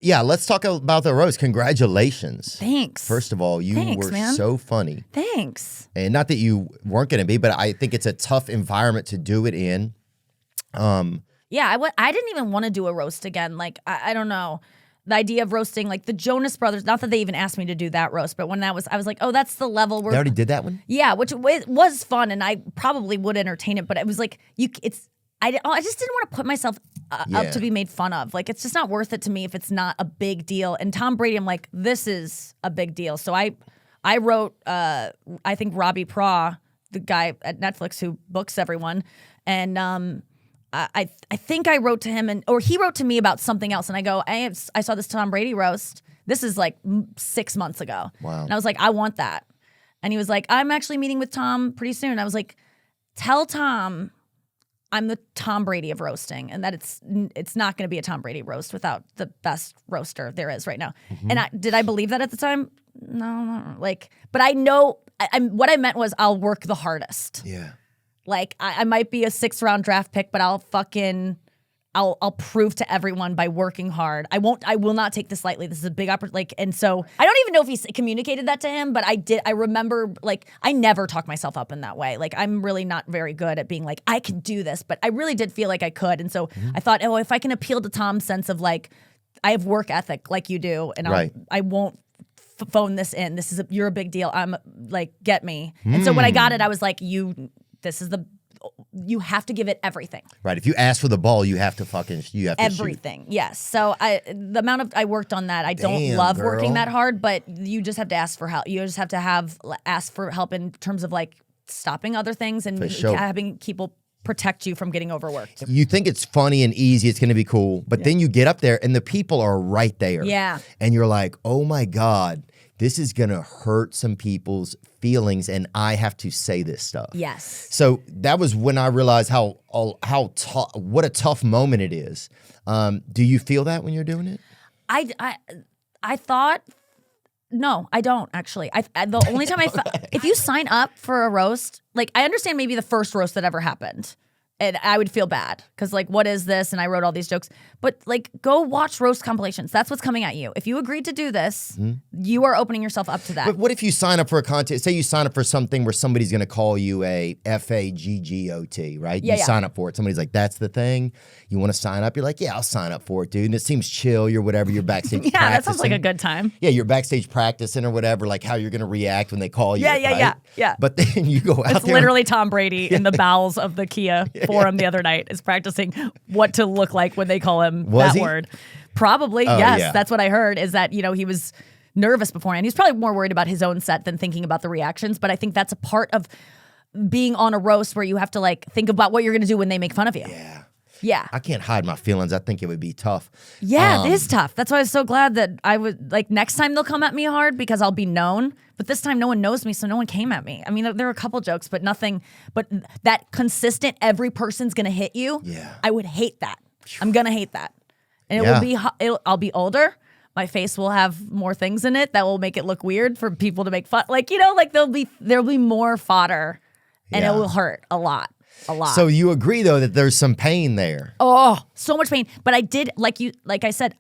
Yeah, let's talk about the roast. Congratulations. Thanks. First of all, you were man. so funny. Thanks. And not that you weren't going to be, but I think it's a tough environment to do it in. Yeah, I didn't even want to do a roast again. Like, I don't know. The idea of roasting, like the Jonas Brothers, not that they even asked me to do that roast, but when I was like, oh, that's the level where. They already did that one? Yeah, which was fun, and I probably would entertain it, but it was like, I just didn't want to put myself up to be made fun of. Like, it's just not worth it to me if it's not a big deal. And Tom Brady, I'm like, this is a big deal. So I wrote, I think Robbie Praw, the guy at Netflix who books everyone, and I think I wrote to him, or he wrote to me about something else, and I go, I saw this Tom Brady roast. This is like 6 months ago. Wow. And I was like, I want that. And he was like, I'm actually meeting with Tom pretty soon. I was like, tell Tom I'm the Tom Brady of roasting, and that it's not going to be a Tom Brady roast without the best roaster there is right now. Mm-hmm. And did I believe that at the time? No, like, but I know what I meant was I'll work the hardest. Yeah. Like, I might be a 6th round draft pick, but I'll prove to everyone by working hard. I will not take this lightly. This is a big opportunity. Like, and so I don't even know if he communicated that to him, but I remember, like, I never talk myself up in that way. Like, I'm really not very good at being like, I can do this, but I really did feel like I could. And so I thought, oh, if I can appeal to Tom's sense of like, I have work ethic like you do, and I won't phone this in. You're a big deal. I'm like, get me. And so when I got it, I was like, you have to give it everything. Right. If you ask for the ball, you have to everything. Shoot. Yes. So the amount I worked on that, I don't love working that hard, but you just have to ask for help. You just have to ask for help in terms of like stopping other things and having people protect you from getting overworked. You think it's funny and easy, it's going to be cool, but then you get up there and the people are right there. Yeah. And you're like, oh my God, this is going to hurt some people's feelings and I have to say this stuff. Yes. So that was when I realized what a tough moment it is. Do you feel that when you're doing it? I thought, no, I don't actually. The only time if you sign up for a roast, like I understand maybe the first roast that ever happened. And I would feel bad because, like, what is this? And I wrote all these jokes. But, like, go watch roast compilations. That's what's coming at you. If you agreed to do this, you are opening yourself up to that. But what if you sign up for a contest? Say you sign up for something where somebody's going to call you a FAGGOT, right? You sign up for it. Somebody's like, that's the thing. You want to sign up? You're like, yeah, I'll sign up for it, dude. And it seems chill. You're whatever. You're backstage practicing. That sounds like a good time. Yeah, you're backstage practicing or whatever, like how you're going to react when they call you. Yeah. But then you go out there. It's literally Tom Brady in the bowels of the Kia Forum the other night is practicing what to look like when they call him word. Probably, yes. Yeah. That's what I heard is that, he was nervous beforehand. He's probably more worried about his own set than thinking about the reactions. But I think that's a part of being on a roast where you have to like think about what you're going to do when they make fun of you. Yeah. I can't hide my feelings. I think it would be tough. Yeah, it is tough. That's why I was so glad that I would, like, next time they'll come at me hard because I'll be known. But this time no one knows me, so no one came at me. I mean, there were a couple jokes, but nothing. But that consistent, every person's going to hit you. Yeah. I would hate that. I'm going to hate that. And I'll be older. My face will have more things in it that will make it look weird for people to make fun. Like, like there'll be more fodder and it will hurt a lot. A lot. So you agree though that there's some pain there. Oh, so much pain. But I did, like I said,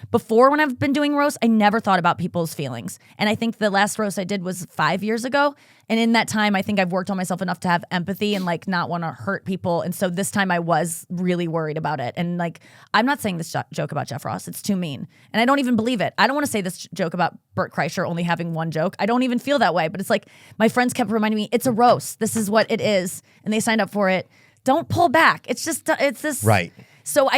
before when I've been doing roasts, I never thought about people's feelings. And I think the last roast I did was 5 years ago. And in that time, I think I've worked on myself enough to have empathy and like not want to hurt people. And so this time I was really worried about it. And like, I'm not saying this joke about Jeff Ross. It's too mean. And I don't even believe it. I don't want to say this joke about Bert Kreischer only having one joke. I don't even feel that way. But it's like, my friends kept reminding me, it's a roast. This is what it is. And they signed up for it. Don't pull back. It's this. Right. So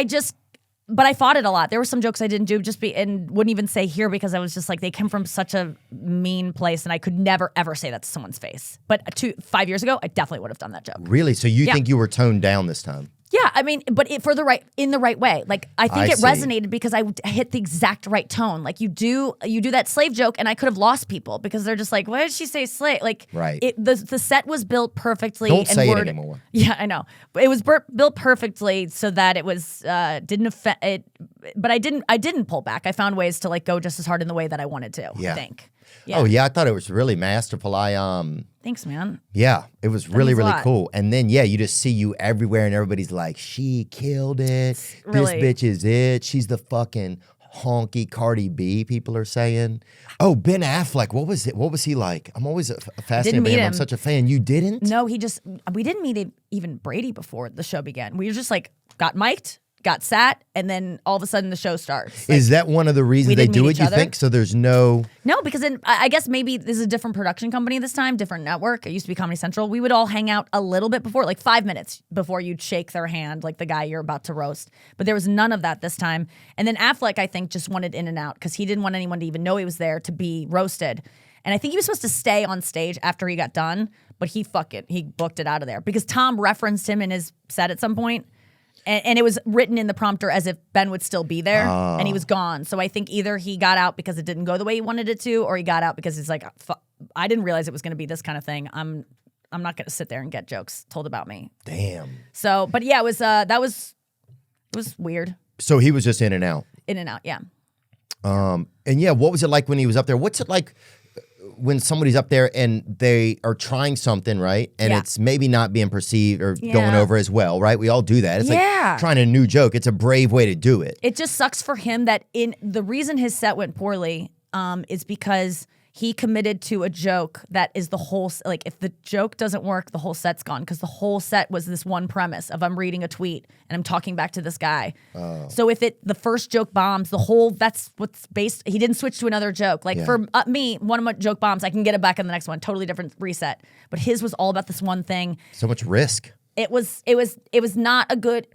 but I fought it a lot. There were some jokes I didn't do and wouldn't even say here because I was just like, they came from such a mean place and I could never, ever say that to someone's face. But 5 years ago, I definitely would have done that joke. Really? So you think you were toned down this time? Yeah, I mean, but in the right way. Like I think it resonated because I hit the exact right tone. Like you do that slave joke, and I could have lost people because they're just like, "Why did she say slave?" Like, right. The set was built perfectly. Don't say it anymore. Yeah, I know. It was built perfectly so that it was didn't affect it. But I didn't pull back. I found ways to like go just as hard in the way that I wanted to. Yeah. I think. Yeah. Oh yeah, I thought it was really masterful. Thanks, man. Yeah, it was really, really cool. And then, you just see you everywhere and everybody's like, she killed it. Really? This bitch is it. She's the fucking honky Cardi B, people are saying. Oh, Ben Affleck. What was it? What was he like? I'm always fascinated by him. I'm such a fan. You didn't? No, we didn't meet even Brady before the show began. We just like got mic'd, got sat, and then all of a sudden the show starts. Like, is that one of the reasons they do it, you think? So there's no... No, because I guess maybe this is a different production company this time, different network. It used to be Comedy Central. We would all hang out a little bit before, like 5 minutes before you'd shake their hand, like the guy you're about to roast. But there was none of that this time. And then Affleck, I think, just wanted in and out because he didn't want anyone to even know he was there to be roasted. And I think he was supposed to stay on stage after he got done, but he booked it out of there because Tom referenced him in his set at some point. And it was written in the prompter as if Ben would still be there, and he was gone. So I think either he got out because it didn't go the way he wanted it to, or he got out because he's like, I didn't realize it was going to be this kind of thing. I'm not going to sit there and get jokes told about me. Damn. So, but yeah, it was weird. So he was just in and out. In and out, yeah. And yeah, what was it like when he was up there? What's it like when somebody's up there and they are trying something, right? And it's maybe not being perceived or going over as well, right? We all do that. It's like trying a new joke. It's a brave way to do it. It just sucks for him that the reason his set went poorly is because he committed to a joke that is the whole, like if the joke doesn't work, the whole set's gone because the whole set was this one premise of I'm reading a tweet and I'm talking back to this guy. So if the first joke bombs, that's what's based, he didn't switch to another joke. Like for me, one of my joke bombs, I can get it back in the next one, totally different reset. But his was all about this one thing. So much risk. It was not a good,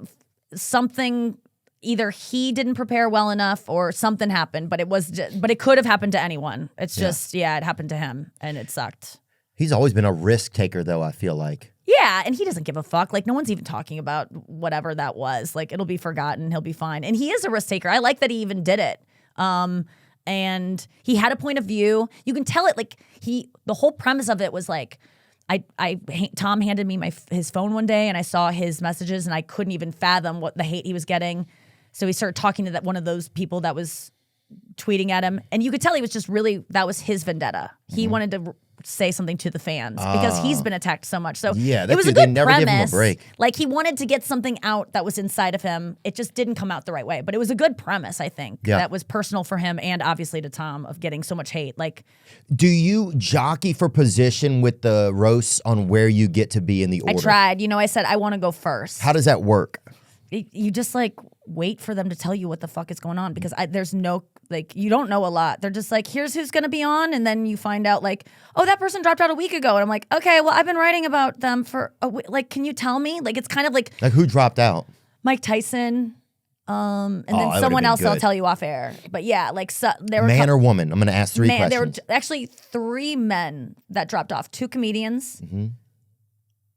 something. Either he didn't prepare well enough or something happened, but it could have happened to anyone. It's just, it happened to him and it sucked. He's always been a risk taker though, I feel like. Yeah, and he doesn't give a fuck. Like, no one's even talking about whatever that was. Like, it'll be forgotten. He'll be fine. And he is a risk taker. I like that he even did it. And he had a point of view. You can tell it, like, the whole premise of it was like, Tom handed me his phone one day and I saw his messages and I couldn't even fathom what the hate he was getting. So he started talking to one of those people that was tweeting at him. And you could tell he was just that was his vendetta. He wanted to say something to the fans because he's been attacked so much. So it was a good never premise. Give him a break. Like he wanted to get something out that was inside of him. It just didn't come out the right way. But it was a good premise, I think, that was personal for him and obviously to Tom of getting so much hate. Like, do you jockey for position with the roasts on where you get to be in the order? I tried. I said, I want to go first. How does that work? You just like wait for them to tell you what the fuck is going on because there's no, like, you don't know a lot. They're just like, here's who's going to be on. And then you find out like, oh, that person dropped out a week ago. And I'm like, okay, well, I've been writing about them for a week. Like, can you tell me? Like, it's kind of like who dropped out? Mike Tyson. And then someone else I'll tell you off air. But yeah, like there were man or woman? I'm going to ask three questions. There were actually 3 men that dropped off. 2 comedians,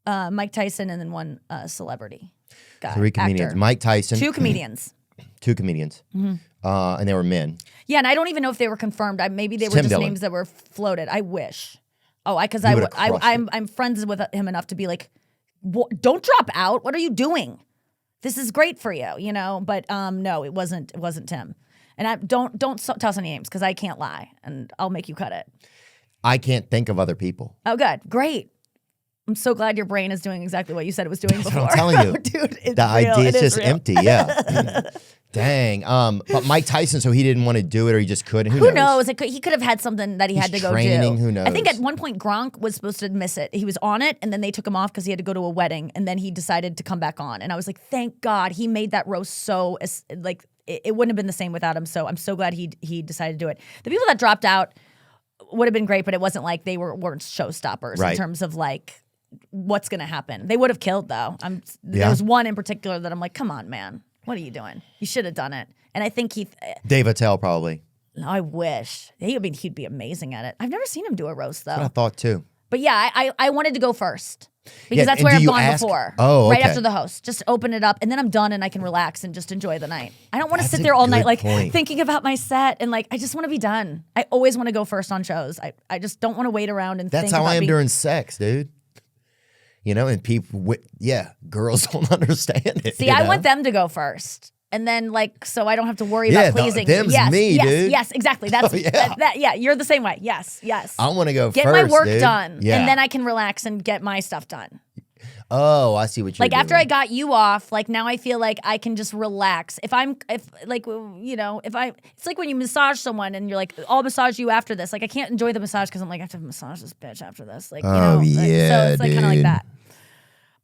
Mike Tyson, and then 1 celebrity. 3 comedians. Actor. Mike Tyson. 2 comedians. 2 comedians. And they were men. Yeah, and I don't even know if they were confirmed. Maybe they were just Dillon. names that were floated. I wish. Because I'm friends with him enough to be like, don't drop out. What are you doing? This is great for you, But no, it wasn't Tim. And don't toss any names because I can't lie, and I'll make you cut it. I can't think of other people. Oh, good, great. I'm so glad your brain is doing exactly what you said it was doing before. I'm telling you. Dude, it's the real. idea is just empty, yeah. Dang. But Mike Tyson, so he didn't want to do it or he just couldn't? Who knows? He could have had something that he had to go training, do. Who knows? I think at one point Gronk was supposed to miss it. He was on it and then they took him off because he had to go to a wedding and then he decided to come back on. And I was like, thank God he made that roast so, like, it wouldn't have been the same without him. So I'm so glad he decided to do it. The people that dropped out would have been great, but it wasn't like they weren't showstoppers in terms of like, what's going to happen. They would have killed though. There was one in particular that I'm like, come on, man. What are you doing? You should have done it. And I think Dave Attell probably. No, I wish. He'd be amazing at it. I've never seen him do a roast though. That's what I thought too. But yeah, I wanted to go first. Because that's where I've gone before. Oh, okay. Right after the host. Just open it up and then I'm done and I can relax and just enjoy the night. I don't want to sit there all night like thinking about my set and like I just want to be done. I always want to go first on shows. I just don't want to wait around and think about That's how I am during sex, dude. And people, girls don't understand it. See, I want them to go first. And then, like, so I don't have to worry about pleasing. Them's me, dude. Yes, exactly. That's you're the same way. Yes. I want to go get first, my work dude. done, yeah. and then I can relax and get my stuff done. Oh, I see what you're like doing. after I got you off, like now I feel like I can just relax. It's like when you massage someone and you're like, I'll massage you after this. Like I can't enjoy the massage because I'm like, I have to massage this bitch after this. Like, yeah, so it's like kind of like dude. that.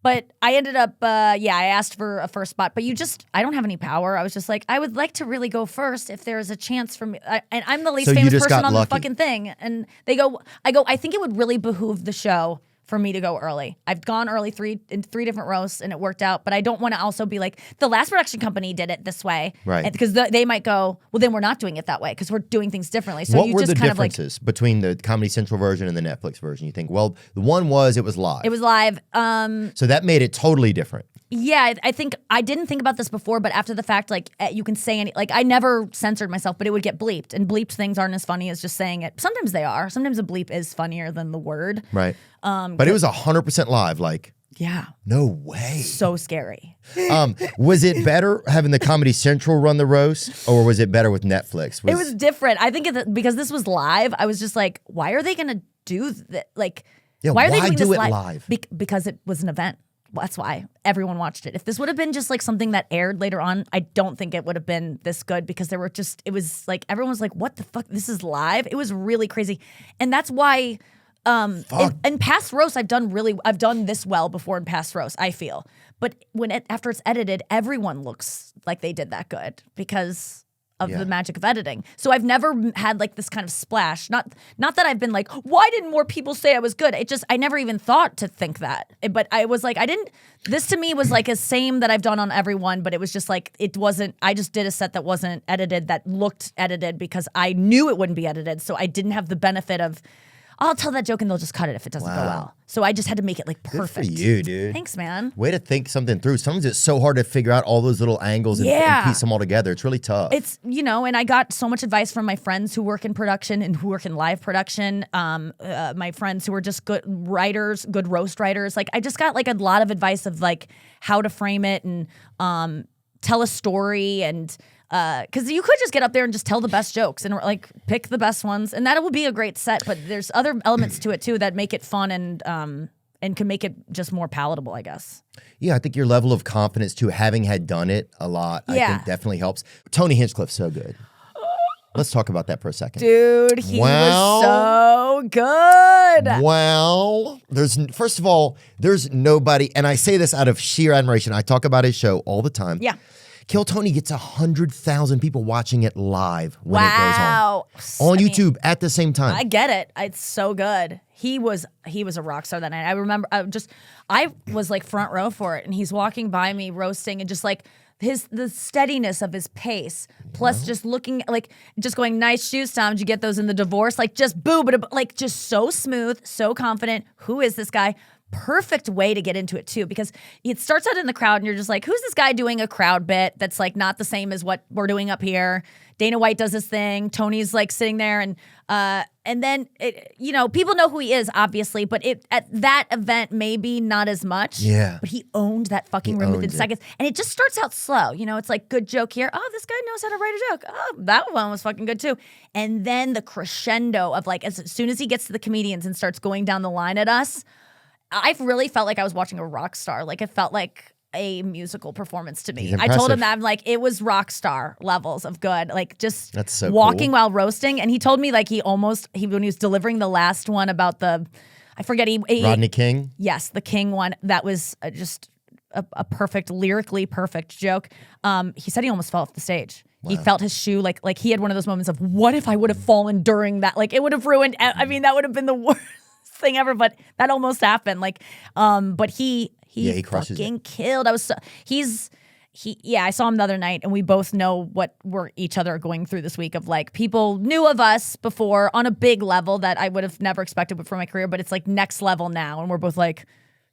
But I ended up, I asked for a first spot, but I don't have any power. I was just like, I would like to really go first if there is a chance for me. And I'm the least famous person on the fucking thing. And I think it would really behoove the show for me to go early. I've gone early in three different roasts and it worked out, but I don't want to also be like, the last production company did it this way. Right. Because they might go, well, then we're not doing it that way because we're doing things differently. So what you were just the kind of differences between the Comedy Central version and the Netflix version, you think? Well, the one was it was live. It was live. So that made it totally different. Yeah, I think I didn't think about this before, but after the fact, like you can say I never censored myself, but it would get bleeped, and bleeped things aren't as funny as just saying it. Sometimes they are. Sometimes a bleep is funnier than the word. Right. But it was 100% live. Like, yeah, no way. So scary. Was it better having the Comedy Central run the roast, or was it better with Netflix? It was different. I think because this was live, I was just like, why are they gonna do that? Like, why are they doing do this it live? Because it was an event. That's why everyone watched it. If this would have been just like something that aired later on, I don't think it would have been this good because it was like, everyone was like, what the fuck? This is live? It was really crazy. And that's why in past roasts, I've done this well before in past roasts, I feel. But after it's edited, everyone looks like they did that good because of the magic of editing. So I've never had like this kind of splash. Not that I've been like, why didn't more people say I was good? I never even thought to think that. But I was like, this to me was like a same that I've done on everyone, but it was just like, I just did a set that wasn't edited, that looked edited because I knew it wouldn't be edited. So I didn't have the benefit of, I'll tell that joke and they'll just cut it if it doesn't go well. So I just had to make it like perfect. Good for you, dude. Thanks, man. Way to think something through. Sometimes it's so hard to figure out all those little angles and piece them all together. It's really tough. It's, and I got so much advice from my friends who work in production and who work in live production. My friends who are just good writers, good roast writers. Like I just got like a lot of advice of like how to frame it and tell a story and because you could just get up there and just tell the best jokes and like pick the best ones, and that will be a great set. But there's other elements to it too that make it fun and can make it just more palatable, I guess. Yeah, I think your level of confidence too, having had done it a lot, I think definitely helps. Tony Hinchcliffe's so good. Let's talk about that for a second. Dude, he was so good. Well, first of all, there's nobody, and I say this out of sheer admiration. I talk about his show all the time. Yeah. Kill Tony gets 100,000 people watching it live when it goes on YouTube at the same time. I get it. It's so good. He was a rock star that night. I remember I was like front row for it, and he's walking by me roasting and just like the steadiness of his pace, plus just looking like just going, nice shoes, Tom. Did you get those in the divorce? Like just like just so smooth, so confident. Who is this guy? Perfect way to get into it too, because it starts out in the crowd and you're just like, who's this guy doing a crowd bit that's like not the same as what we're doing up here? Dana White does his thing. Tony's like sitting there and then people know who he is obviously, but at that event maybe not as much. Yeah. But he owned that fucking room within seconds, and it just starts out slow. It's like good joke here. Oh, this guy knows how to write a joke. Oh, that one was fucking good too. And then the crescendo of like as soon as he gets to the comedians and starts going down the line at us. I really felt like I was watching a rock star. Like it felt like a musical performance to me. I told him that I'm like, it was rock star levels of good. Like just that's so walking cool. while roasting. And he told me like when he was delivering the last one about I forget. Rodney King? Yes, the King one. That was just a perfect, lyrically perfect joke. He said he almost fell off the stage. Wow. He felt his shoe like he had one of those moments of what if I would have fallen during that? Like it would have ruined, that would have been the worst thing ever, but that almost happened. Like, but he fucking killed. I saw him the other night, and we both know what each other are going through this week of like people knew of us before on a big level that I would have never expected for my career, but it's like next level now, and we're both like,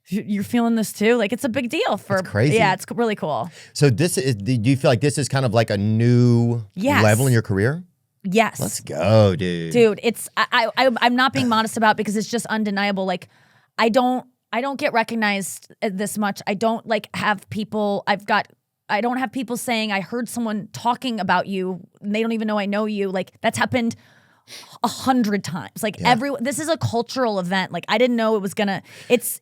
you're feeling this too? Like it's a big deal for it's crazy. Yeah, it's really cool. So do you feel like this is kind of like a new level in your career? Yes. Let's go, dude. Dude, it's I'm not being modest about it because it's just undeniable. Like I don't get recognized this much. I don't like have people I don't have people saying I heard someone talking about you and they don't even know I know you. Like that's happened 100 times. Like this is a cultural event. Like I didn't know it was gonna it's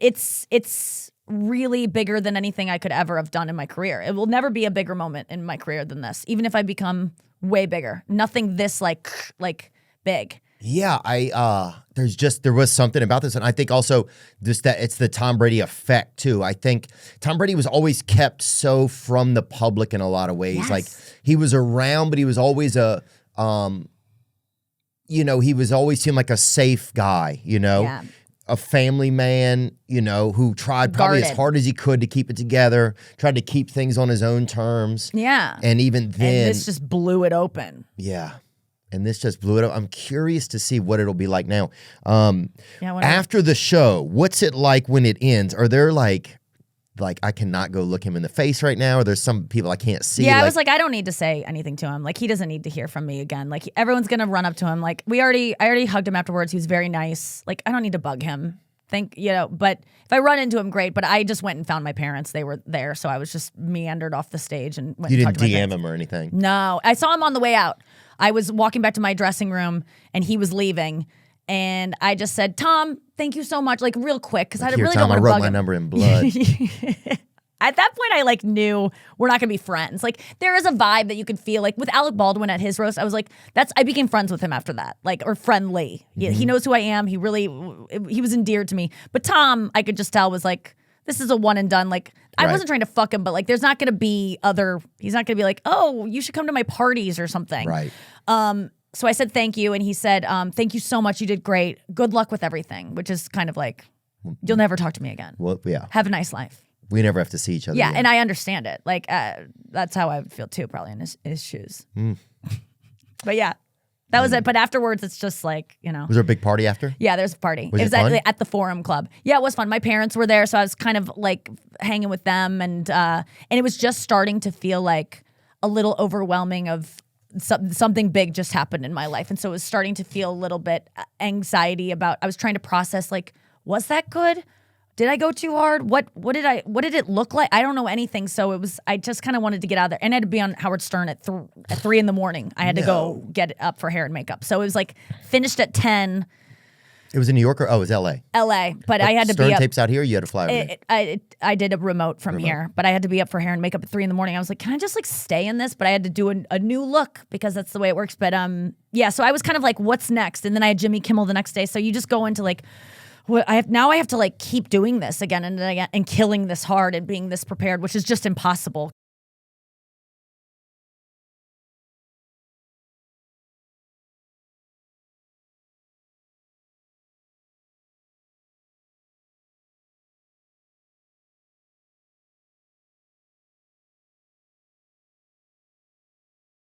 really bigger than anything I could ever have done in my career. It will never be a bigger moment in my career than this, even if I become way bigger. Nothing this like big. Yeah, there was something about this, and I think also just that it's the Tom Brady effect too. I think Tom Brady was always kept so from the public in a lot of ways. Yes. Like he was around, but he was always he was always seemed like a safe guy, Yeah. a family man, who tried probably as hard as he could to keep it together, tried to keep things on his own terms. Yeah. And even then, and this just blew it open. Yeah. And this just blew it up. I'm curious to see what it'll be like now. After the show, what's it like when it ends? Are there like I cannot go look him in the face right now? Or there's some people I can't see? Yeah, I was like, I don't need to say anything to him. Like, he doesn't need to hear from me again. Like, everyone's gonna run up to him. Like, I already hugged him afterwards. He was very nice. Like, I don't need to bug him. But if I run into him, great. But I just went and found my parents. They were there, so I was just meandered off the stage and went. You and didn't talked to my DM parents. him or anything? No, I saw him on the way out. I was walking back to my dressing room, and he was leaving. And I just said, Tom, thank you so much, like real quick, because I really don't want to bug him. I wrote my number in blood. At that point, I knew we're not gonna be friends. Like, there is a vibe that you could feel. Like with Alec Baldwin at his roast, I was like, I became friends with him after that. Or friendly. Mm-hmm. He knows who I am. He was endeared to me. But Tom, I could just tell, was like, this is a one and done. Like, I wasn't trying to fuck him, but there's not gonna be he's not gonna be like, oh, you should come to my parties or something. Right. So I said thank you, and he said, thank you so much. You did great. Good luck with everything, which is kind of like, you'll never talk to me again. Well, yeah. Have a nice life. We never have to see each other. Yeah, again. and I understand it. Like, that's how I would feel too, probably in his shoes. But yeah, that was it. But afterwards, it's just like, Was there a big party after? Yeah, there's a party. Was it was at the Forum Club. Yeah, it was fun. My parents were there, so I was kind of like hanging with them, and it was just starting to feel like a little overwhelming of something big just happened in my life. And so it was starting to feel a little bit anxiety about, I was trying to process, like, was that good? Did I go too hard? What did it look like? I don't know anything. So I just kind of wanted to get out of there. And I had to be on Howard Stern at 3 a.m. I had to go get up for hair and makeup. So it was finished at 10. It was in New York, or it was L.A.? L.A., but I had to Stern be up. tapes out here, you had to fly over there? I did a remote from here, but I had to be up for hair and makeup at 3 a.m. I was like, can I just stay in this? But I had to do a new look because that's the way it works. But so I was kind of like, what's next? And then I had Jimmy Kimmel the next day. So you just go into what I have to keep doing this again and again and killing this hard and being this prepared, which is just impossible.